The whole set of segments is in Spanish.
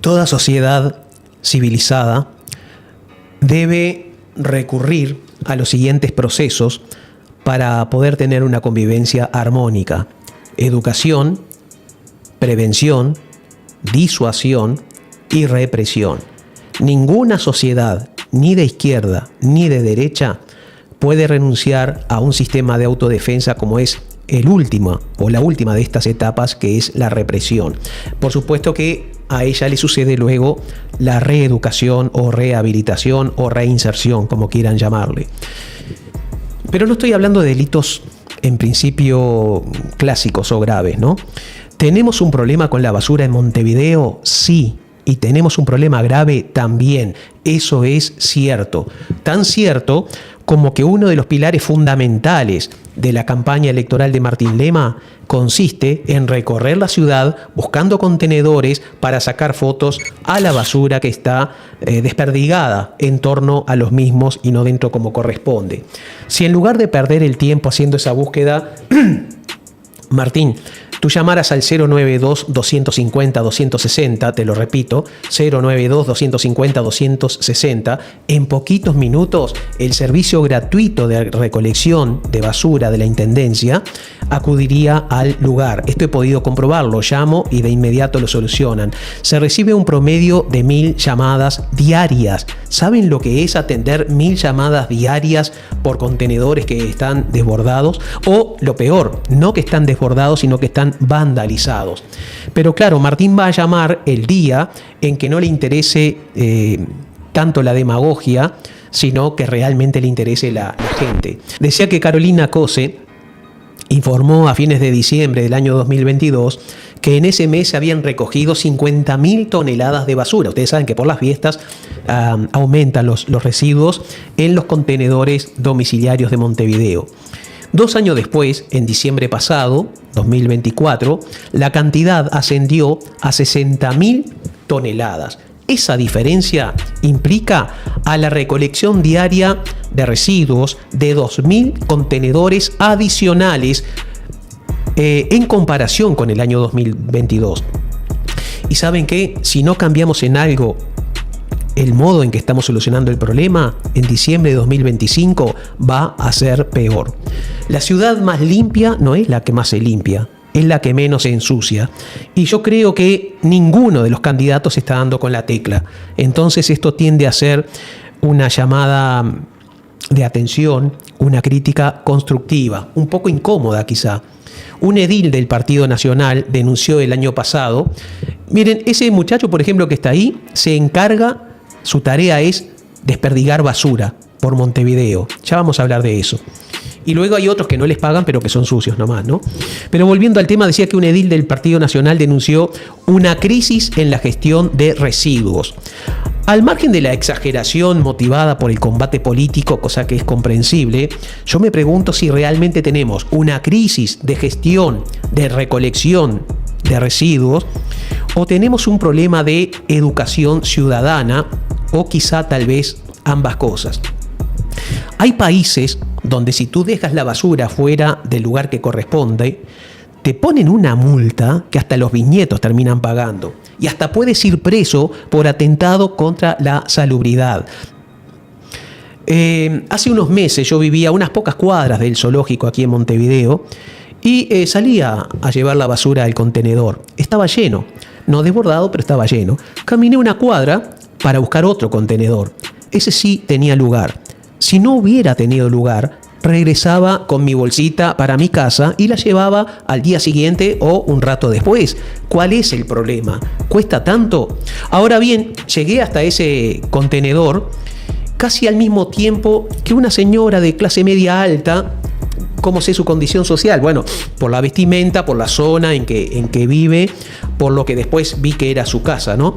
Toda sociedad civilizada debe recurrir a los siguientes procesos para poder tener una convivencia armónica: educación, prevención, disuasión y represión. Ninguna sociedad, ni de izquierda ni de derecha, puede renunciar a un sistema de autodefensa como es el último o la última de estas etapas, que es la represión. Por supuesto que a ella le sucede luego la reeducación o rehabilitación o reinserción, como quieran llamarle. Pero no estoy hablando de delitos en principio clásicos o graves, ¿no? ¿Tenemos un problema con la basura en Montevideo? Sí. Y tenemos un problema grave también. Eso es cierto. Tan cierto como que uno de los pilares fundamentales de la campaña electoral de Martín Lema consiste en recorrer la ciudad buscando contenedores para sacar fotos a la basura que está desperdigada en torno a los mismos y no dentro como corresponde. Si en lugar de perder el tiempo haciendo esa búsqueda, Martín, tú llamaras al 092-250-260, te lo repito, 092-250-260, en poquitos minutos el servicio gratuito de recolección de basura de la Intendencia acudiría al lugar. Esto he podido comprobarlo, llamo y de inmediato lo solucionan. Se recibe un promedio de 1000 llamadas diarias. ¿Saben lo que es atender 1000 llamadas diarias por contenedores que están desbordados? O lo peor, no que están desbordados, sino que están vandalizados. Pero claro, Martín va a llamar el día en que no le interese tanto la demagogia, sino que realmente le interese la gente. Decía que Carolina Cose informó a fines de diciembre del año 2022 que en ese mes se habían recogido 50.000 toneladas de basura. Ustedes saben que por las fiestas aumentan los residuos en los contenedores domiciliarios de Montevideo. 2 años después, en diciembre pasado, 2024, la cantidad ascendió a 60.000 toneladas. Esa diferencia implica a la recolección diaria de residuos de 2.000 contenedores adicionales en comparación con el año 2022. ¿Y saben qué? Si no cambiamos en algo el modo en que estamos solucionando el problema, en diciembre de 2025 va a ser peor. La ciudad más limpia no es la que más se limpia, es la que menos se ensucia. Y yo creo que ninguno de los candidatos está dando con la tecla. Entonces esto tiende a ser una llamada de atención, una crítica constructiva, un poco incómoda quizá. Un edil del Partido Nacional denunció el año pasado, miren, ese muchacho, por ejemplo, que está ahí, se encarga, su tarea es desperdigar basura por Montevideo. Ya vamos a hablar de eso. Y luego hay otros que no les pagan, pero que son sucios nomás, ¿no? Pero volviendo al tema, decía que un edil del Partido Nacional denunció una crisis en la gestión de residuos. Al margen de la exageración motivada por el combate político, cosa que es comprensible, yo me pregunto si realmente tenemos una crisis de gestión, de recolección de residuos, o tenemos un problema de educación ciudadana, o quizá tal vez ambas cosas. Hay países donde si tú dejas la basura fuera del lugar que corresponde, te ponen una multa que hasta los bisnietos terminan pagando. Y hasta puedes ir preso por atentado contra la salubridad. Hace unos meses yo vivía a unas pocas cuadras del zoológico aquí en Montevideo y salía a llevar la basura al contenedor. Estaba lleno, no desbordado, pero estaba lleno. Caminé una cuadra para buscar otro contenedor. Ese sí tenía lugar. Si no hubiera tenido lugar, regresaba con mi bolsita para mi casa y la llevaba al día siguiente o un rato después. ¿Cuál es el problema? ¿Cuesta tanto? Ahora bien, llegué hasta ese contenedor casi al mismo tiempo que una señora de clase media alta. ¿Cómo sé su condición social? Bueno, por la vestimenta, por la zona en que vive, por lo que después vi que era su casa, ¿no?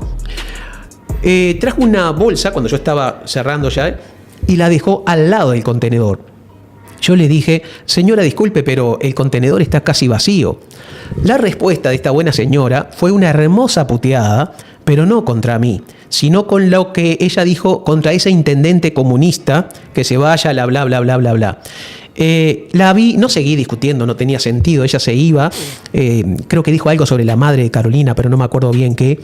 Trajo una bolsa cuando yo estaba cerrando ya y la dejó al lado del contenedor. Yo le dije, señora, disculpe, pero el contenedor está casi vacío. La respuesta de esta buena señora fue una hermosa puteada, pero no contra mí, sino con lo que ella dijo contra ese intendente comunista que se vaya, bla, bla, bla, bla, bla, bla. La vi, no seguí discutiendo, no tenía sentido, ella se iba, creo que dijo algo sobre la madre de Carolina, pero no me acuerdo bien qué.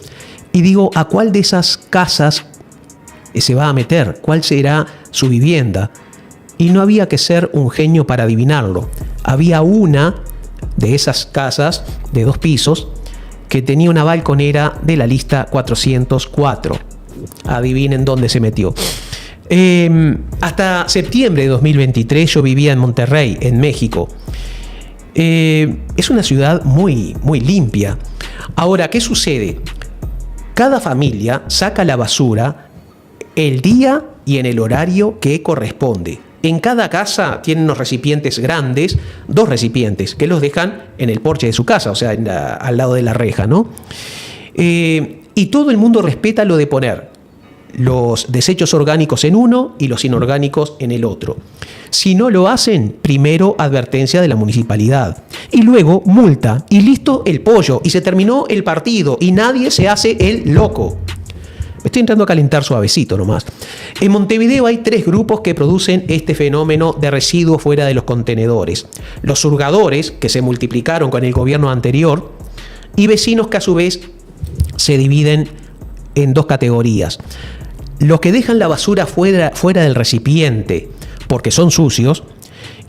Y digo, ¿a cuál de esas casas se va a meter? ¿Cuál será su vivienda? Y no había que ser un genio para adivinarlo. Había una de esas casas de 2 pisos que tenía una balconera de la lista 404. Adivinen dónde se metió. Hasta septiembre de 2023 yo vivía en Monterrey, en México. Es una ciudad muy, muy limpia. Ahora, ¿qué sucede? Cada familia saca la basura el día y en el horario que corresponde. En cada casa tienen unos recipientes grandes, 2 recipientes, que los dejan en el porche de su casa, o sea, al lado de la reja, ¿no? Y todo el mundo respeta lo de poner los desechos orgánicos en uno y los inorgánicos en el otro. Si no lo hacen, primero advertencia de la municipalidad y luego multa y listo el pollo y se terminó el partido y nadie se hace el loco. Me estoy entrando a calentar suavecito nomás. En Montevideo hay 3 grupos que producen este fenómeno de residuos fuera de los contenedores. Los surgadores, que se multiplicaron con el gobierno anterior, y vecinos que a su vez se dividen en 2 categorías. Los que dejan la basura fuera del recipiente porque son sucios,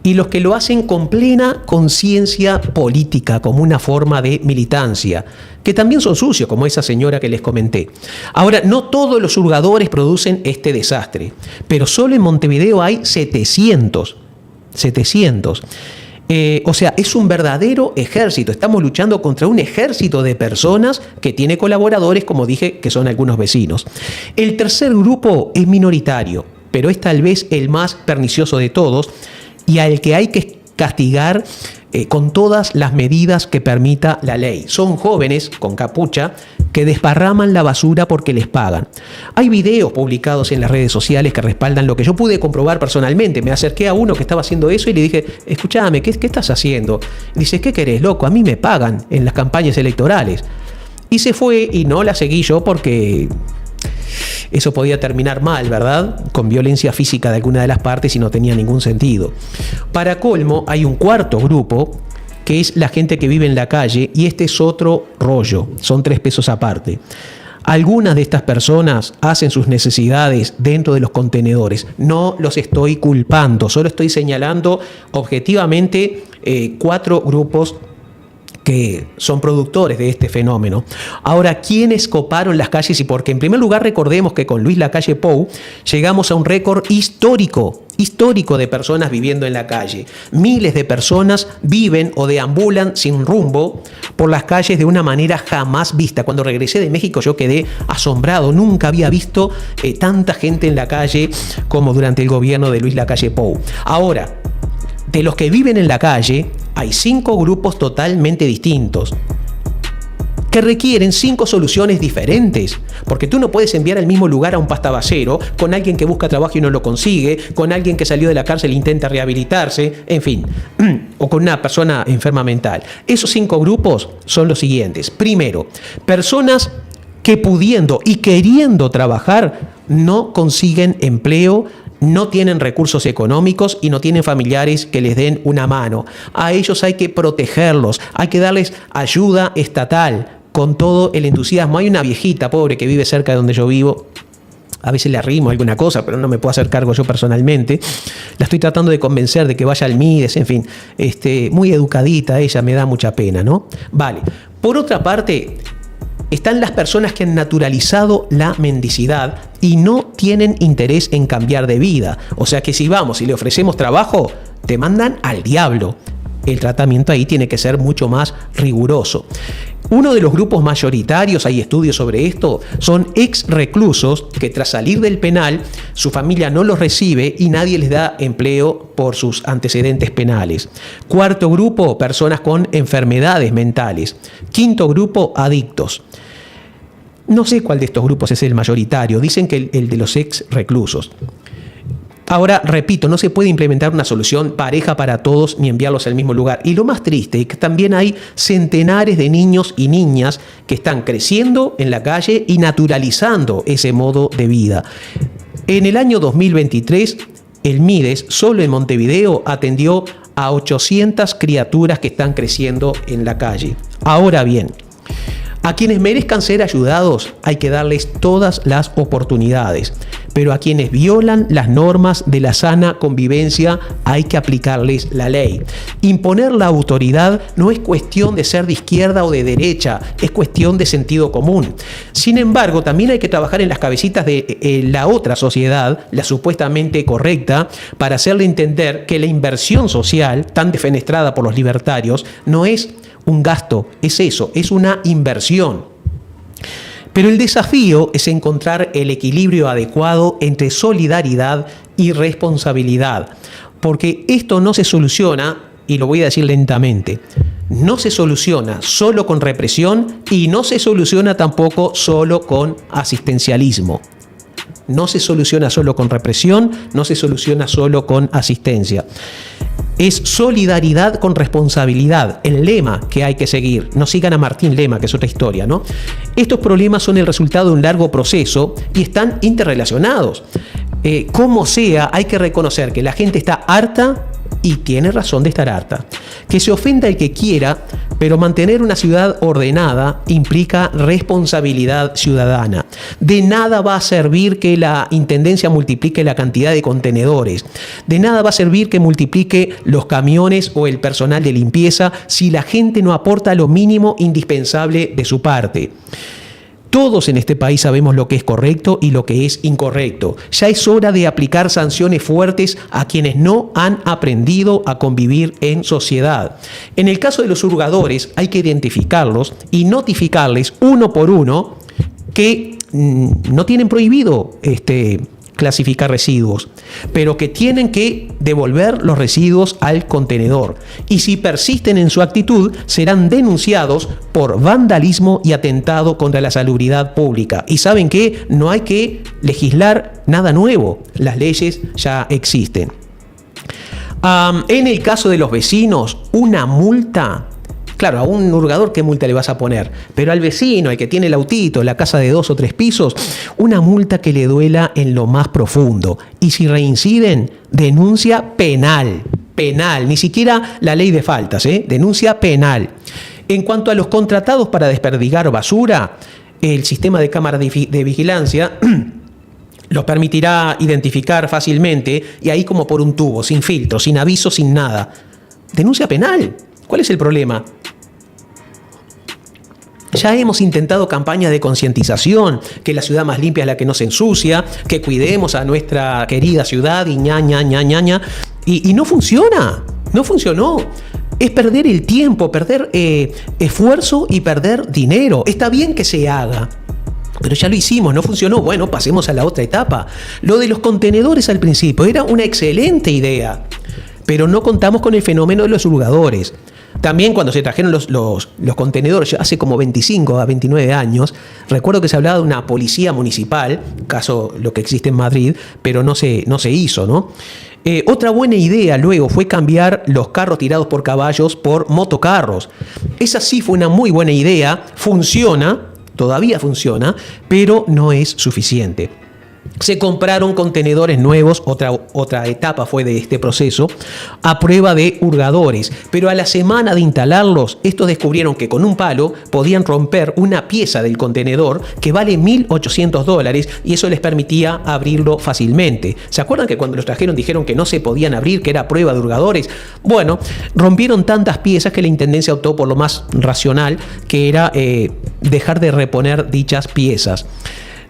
y los que lo hacen con plena conciencia política, como una forma de militancia, que también son sucios, como esa señora que les comenté. Ahora, no todos los surgadores producen este desastre, pero solo en Montevideo hay 700. O sea, es un verdadero ejército. Estamos luchando contra un ejército de personas que tiene colaboradores, como dije, que son algunos vecinos. El tercer grupo es minoritario, pero es tal vez el más pernicioso de todos y al que hay que castigar con todas las medidas que permita la ley. Son jóvenes con capucha que desparraman la basura porque les pagan. Hay videos publicados en las redes sociales que respaldan lo que yo pude comprobar personalmente. Me acerqué a uno que estaba haciendo eso y le dije, escúchame, ¿qué estás haciendo? Y dice, ¿qué querés, loco? A mí me pagan en las campañas electorales. Y se fue y no la seguí yo porque eso podía terminar mal, ¿verdad? Con violencia física de alguna de las partes y no tenía ningún sentido. Para colmo, hay un cuarto grupo que es la gente que vive en la calle y este es otro rollo, son 3 pesos aparte. Algunas de estas personas hacen sus necesidades dentro de los contenedores. No los estoy culpando, solo estoy señalando objetivamente 4 grupos que son productores de este fenómeno. Ahora, ¿quiénes coparon las calles y por qué? En primer lugar, recordemos que con Luis Lacalle Pou llegamos a un récord histórico de personas viviendo en la calle. Miles de personas viven o deambulan sin rumbo por las calles de una manera jamás vista. Cuando regresé de México yo quedé asombrado. Nunca había visto tanta gente en la calle como durante el gobierno de Luis Lacalle Pou. Ahora, de los que viven en la calle, hay 5 grupos totalmente distintos que requieren 5 soluciones diferentes, porque tú no puedes enviar al mismo lugar a un pastabacero con alguien que busca trabajo y no lo consigue, con alguien que salió de la cárcel e intenta rehabilitarse, en fin, o con una persona enferma mental. Esos 5 grupos son los siguientes. Primero, personas que pudiendo y queriendo trabajar no consiguen empleo, no tienen recursos económicos y no tienen familiares que les den una mano. A ellos hay que protegerlos, hay que darles ayuda estatal con todo el entusiasmo. Hay una viejita pobre que vive cerca de donde yo vivo. A veces le arrimo alguna cosa, pero no me puedo hacer cargo yo personalmente. La estoy tratando de convencer de que vaya al Mides, en fin. Muy educadita ella, me da mucha pena, ¿no? Vale. Por otra parte, están las personas que han naturalizado la mendicidad y no tienen interés en cambiar de vida. O sea que si vamos y le ofrecemos trabajo, te mandan al diablo. El tratamiento ahí tiene que ser mucho más riguroso. Uno de los grupos mayoritarios, hay estudios sobre esto, son ex reclusos que tras salir del penal, su familia no los recibe y nadie les da empleo por sus antecedentes penales. Cuarto grupo, personas con enfermedades mentales. Quinto grupo, adictos. No sé cuál de estos grupos es el mayoritario, dicen que el de los ex reclusos. Ahora, repito, no se puede implementar una solución pareja para todos ni enviarlos al mismo lugar. Y lo más triste es que también hay centenares de niños y niñas que están creciendo en la calle y naturalizando ese modo de vida. En el año 2023, el Mides, solo en Montevideo, atendió a 800 criaturas que están creciendo en la calle. Ahora bien, A quienes merezcan ser ayudados hay que darles todas las oportunidades, pero a quienes violan las normas de la sana convivencia hay que aplicarles la ley. Imponer la autoridad no es cuestión de ser de izquierda o de derecha, es cuestión de sentido común. Sin embargo, también hay que trabajar en las cabecitas de la otra sociedad, la supuestamente correcta, para hacerle entender que la inversión social, tan defenestrada por los libertarios, no es un gasto, es eso, es una inversión. Pero el desafío es encontrar el equilibrio adecuado entre solidaridad y responsabilidad, porque esto no se soluciona, y lo voy a decir lentamente, no se soluciona solo con represión y no se soluciona tampoco solo con asistencialismo. No se soluciona solo con represión, no se soluciona solo con asistencia. Es solidaridad con responsabilidad, el lema que hay que seguir. No sigan a Martín Lema, que es otra historia, ¿no? Estos problemas son el resultado de un largo proceso y están interrelacionados. Como sea, hay que reconocer que la gente está harta y tiene razón de estar harta. Que se ofenda el que quiera, pero mantener una ciudad ordenada implica responsabilidad ciudadana. De nada va a servir que la intendencia multiplique la cantidad de contenedores. De nada va a servir que multiplique los camiones o el personal de limpieza si la gente no aporta lo mínimo indispensable de su parte. Todos en este país sabemos lo que es correcto y lo que es incorrecto. Ya es hora de aplicar sanciones fuertes a quienes no han aprendido a convivir en sociedad. En el caso de los hurgadores hay que identificarlos y notificarles uno por uno que no tienen prohibido clasificar residuos, pero que tienen que devolver los residuos al contenedor. Y si persisten en su actitud, serán denunciados por vandalismo y atentado contra la salubridad pública. Y ¿saben qué? No hay que legislar nada nuevo. Las leyes ya existen. En el caso de los vecinos, una multa. Claro, a un hurgador, ¿qué multa le vas a poner? Pero al vecino, el que tiene el autito, la casa de 2 o 3 pisos, una multa que le duela en lo más profundo. Y si reinciden, denuncia penal. Penal, ni siquiera la ley de faltas, denuncia penal. En cuanto a los contratados para desperdigar basura, el sistema de cámara de vigilancia los permitirá identificar fácilmente y ahí como por un tubo, sin filtro, sin aviso, sin nada. Denuncia penal. ¿Cuál es el problema? Ya hemos intentado campañas de concientización, que la ciudad más limpia es la que no se ensucia, que cuidemos a nuestra querida ciudad y y no funciona, no funcionó. Es perder el tiempo, perder esfuerzo y perder dinero. Está bien que se haga, pero ya lo hicimos, no funcionó. Bueno, pasemos a la otra etapa. Lo de los contenedores al principio era una excelente idea, pero no contamos con el fenómeno de los hurgadores. También cuando se trajeron los contenedores, hace como 25 a 29 años, recuerdo que se hablaba de una policía municipal, caso lo que existe en Madrid, pero no se hizo, ¿no? Otra buena idea luego fue cambiar los carros tirados por caballos por motocarros. Esa sí fue una muy buena idea, funciona, todavía funciona, pero no es suficiente. Se compraron contenedores nuevos, otra etapa fue de este proceso, a prueba de hurgadores. Pero a la semana de instalarlos, estos descubrieron que con un palo podían romper una pieza del contenedor que vale $1.800 y eso les permitía abrirlo fácilmente. ¿Se acuerdan que cuando los trajeron dijeron que no se podían abrir, que era prueba de hurgadores? Bueno, rompieron tantas piezas que la intendencia optó por lo más racional, que era dejar de reponer dichas piezas.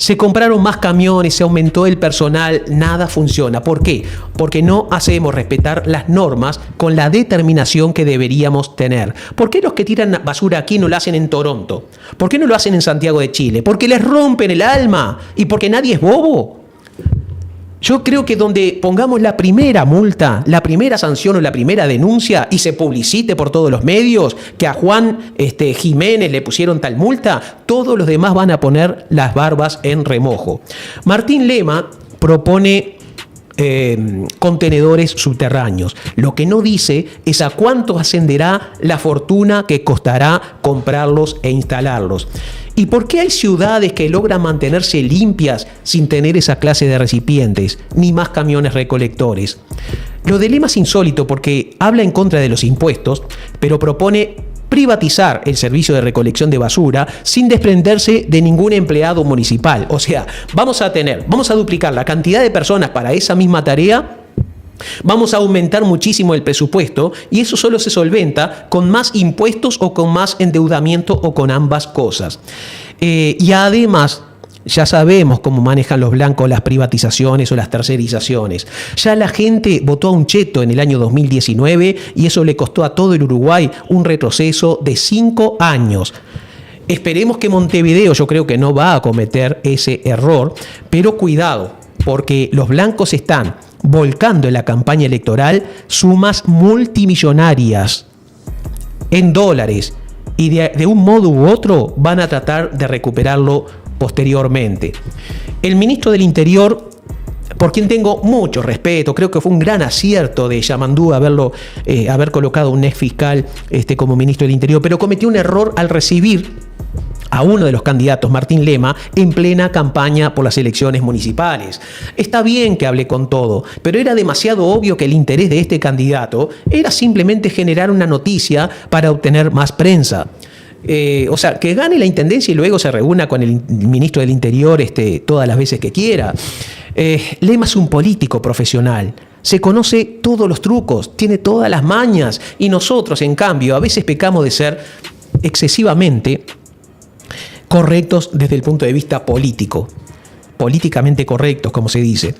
Se compraron más camiones, se aumentó el personal, nada funciona. ¿Por qué? Porque no hacemos respetar las normas con la determinación que deberíamos tener. ¿Por qué los que tiran basura aquí no lo hacen en Toronto? ¿Por qué no lo hacen en Santiago de Chile? Porque les rompen el alma y porque nadie es bobo. Yo creo que donde pongamos la primera multa, la primera sanción o la primera denuncia y se publicite por todos los medios que a Juan Jiménez le pusieron tal multa, todos los demás van a poner las barbas en remojo. Martín Lema propone contenedores subterráneos. Lo que no dice es a cuánto ascenderá la fortuna que costará comprarlos e instalarlos. ¿Y por qué hay ciudades que logran mantenerse limpias sin tener esa clase de recipientes, ni más camiones recolectores? Lo de Lema es insólito porque habla en contra de los impuestos, pero propone privatizar el servicio de recolección de basura sin desprenderse de ningún empleado municipal. O sea, vamos a duplicar la cantidad de personas para esa misma tarea. Vamos a aumentar muchísimo el presupuesto y eso solo se solventa con más impuestos o con más endeudamiento o con ambas cosas. Y además, ya sabemos cómo manejan los blancos las privatizaciones o las tercerizaciones. Ya la gente votó a un cheto en el año 2019 y eso le costó a todo el Uruguay un retroceso de 5 años. Esperemos que Montevideo, yo creo que no va a cometer ese error, pero cuidado, porque los blancos están volcando en la campaña electoral sumas multimillonarias en dólares y de un modo u otro van a tratar de recuperarlo posteriormente. El ministro del Interior, por quien tengo mucho respeto, creo que fue un gran acierto de Yamandú haber colocado un ex fiscal como ministro del Interior, pero cometió un error al recibir a uno de los candidatos, Martín Lema, en plena campaña por las elecciones municipales. Está bien que hable con todo, pero era demasiado obvio que el interés de este candidato era simplemente generar una noticia para obtener más prensa. O sea, que gane la intendencia y luego se reúna con el ministro del Interior todas las veces que quiera. Lema es un político profesional. Se conoce todos los trucos, tiene todas las mañas y nosotros, en cambio, a veces pecamos de ser excesivamente correctos desde el punto de vista político, políticamente correctos, como se dice.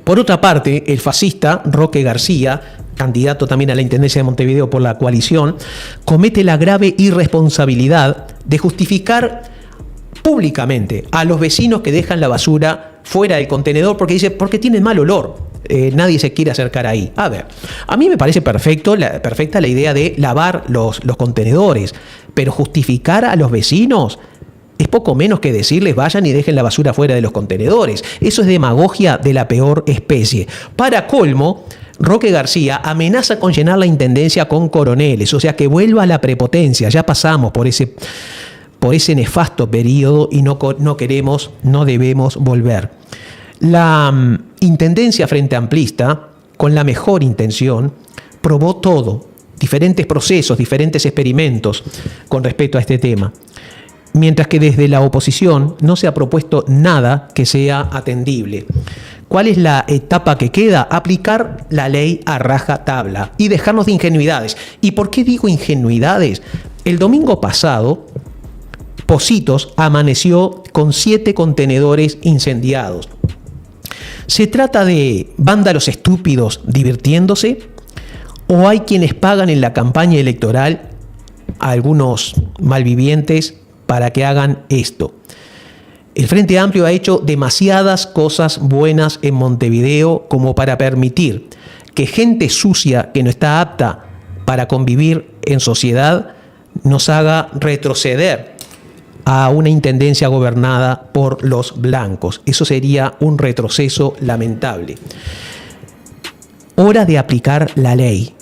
Por otra parte, el fascista Roque García, candidato también a la Intendencia de Montevideo por la coalición, comete la grave irresponsabilidad de justificar públicamente a los vecinos que dejan la basura fuera del contenedor porque tienen mal olor. Nadie se quiere acercar ahí. A ver, a mí me parece perfecta la idea de lavar los contenedores, pero justificar a los vecinos es poco menos que decirles vayan y dejen la basura fuera de los contenedores. Eso es demagogia de la peor especie. Para colmo, Roque García amenaza con llenar la intendencia con coroneles, o sea que vuelva a la prepotencia. Ya pasamos por ese nefasto periodo y no debemos volver. La intendencia Frente Amplista, con la mejor intención, probó todo, diferentes procesos, diferentes experimentos con respecto a este tema. Mientras que desde la oposición no se ha propuesto nada que sea atendible. ¿Cuál es la etapa que queda? Aplicar la ley a rajatabla y dejarnos de ingenuidades. ¿Y por qué digo ingenuidades? El domingo pasado, Pocitos amaneció con 7 contenedores incendiados. ¿Se trata de vándalos estúpidos divirtiéndose? ¿O hay quienes pagan en la campaña electoral a algunos malvivientes para que hagan esto? El Frente Amplio ha hecho demasiadas cosas buenas en Montevideo como para permitir que gente sucia que no está apta para convivir en sociedad nos haga retroceder a una intendencia gobernada por los blancos. Eso sería un retroceso lamentable. Hora de aplicar la ley.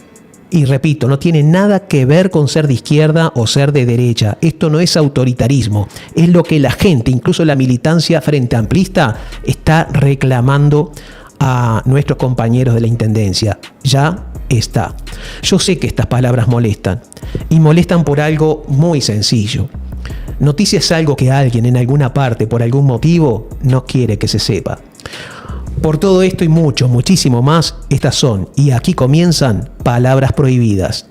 Y repito, no tiene nada que ver con ser de izquierda o ser de derecha. Esto no es autoritarismo. Es lo que la gente, incluso la militancia frente amplista, está reclamando a nuestros compañeros de la intendencia. Ya está. Yo sé que estas palabras molestan. Y molestan por algo muy sencillo. Noticia es algo que alguien en alguna parte, por algún motivo, no quiere que se sepa. Por todo esto y muchísimo más, estas son, y aquí comienzan, palabras prohibidas.